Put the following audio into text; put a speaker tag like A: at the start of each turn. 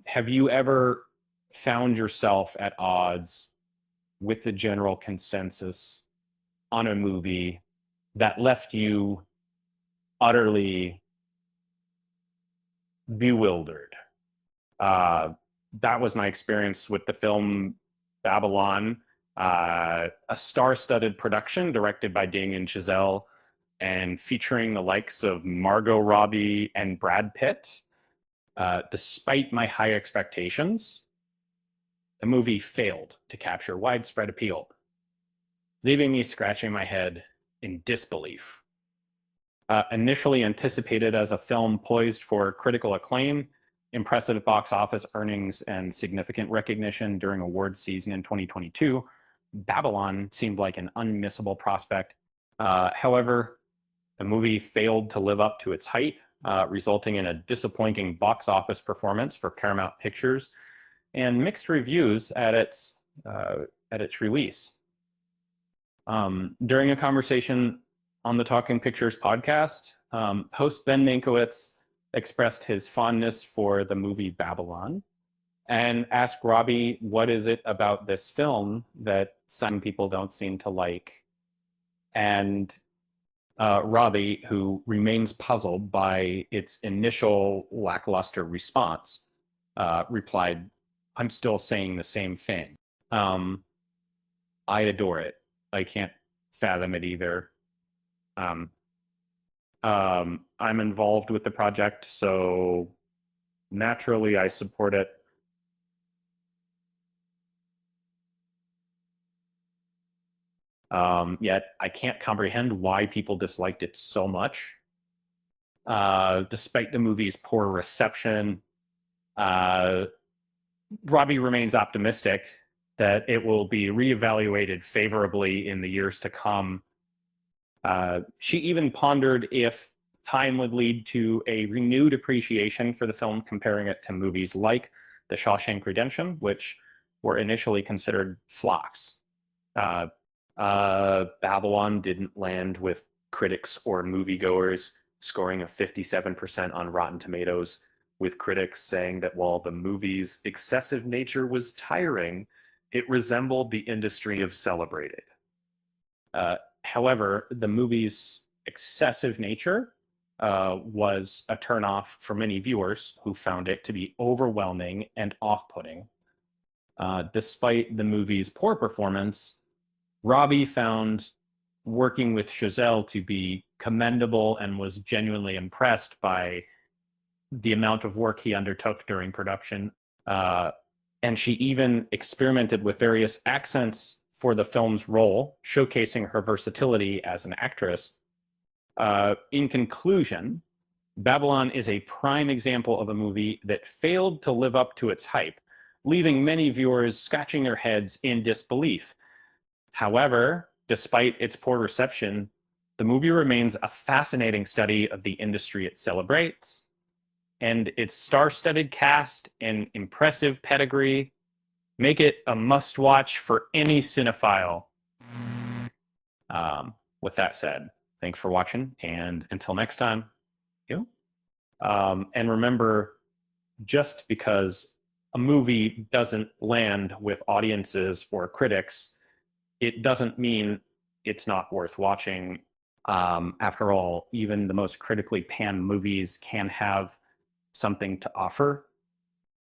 A: Have you ever found yourself at odds with the general consensus on a movie that left you utterly bewildered? Uh, that was my experience with the film Babylon, a star-studded production directed by Damien Chazelle and featuring the likes of Margot Robbie and Brad Pitt. Despite my high expectations, the movie failed to capture widespread appeal, leaving me scratching my head in disbelief. Initially anticipated as a film poised for critical acclaim, impressive box office earnings, and significant recognition during awards season in 2022, Babylon seemed like an unmissable prospect. However, the movie failed to live up to its height, resulting in a disappointing box office performance for Paramount Pictures and mixed reviews at its release. During a conversation on the Talking Pictures podcast, host Ben Mankiewicz expressed his fondness for the movie Babylon and asked Robbie, what is it about this film that some people don't seem to like? And Robbie, who remains puzzled by its initial lackluster response, replied, I'm still saying the same thing. I adore it. I can't fathom it either. I'm involved with the project, so naturally I support it. Yet I can't comprehend why people disliked it so much. Despite the movie's poor reception, Robbie remains optimistic that it will be reevaluated favorably in the years to come. She even pondered if time would lead to a renewed appreciation for the film, comparing it to movies like The Shawshank Redemption, which were initially considered flops. Babylon didn't land with critics or moviegoers, scoring a 57% on Rotten Tomatoes, with critics saying that while the movie's excessive nature was tiring, it resembled the industry of celebrated. However, the movie's excessive nature was a turnoff for many viewers who found it to be overwhelming and off-putting. Despite the movie's poor performance, Robbie found working with Chazelle to be commendable and was genuinely impressed by the amount of work he undertook during production. And she even experimented with various accents for the film's role, showcasing her versatility as an actress. In conclusion, Babylon is a prime example of a movie that failed to live up to its hype, leaving many viewers scratching their heads in disbelief. However, despite its poor reception, the movie remains a fascinating study of the industry it celebrates, and its star-studded cast and impressive pedigree make it a must-watch for any cinephile. With that said, thanks for watching, and until next time, you. And remember, just because a movie doesn't land with audiences or critics, it doesn't mean it's not worth watching. After all, even the most critically panned movies can have something to offer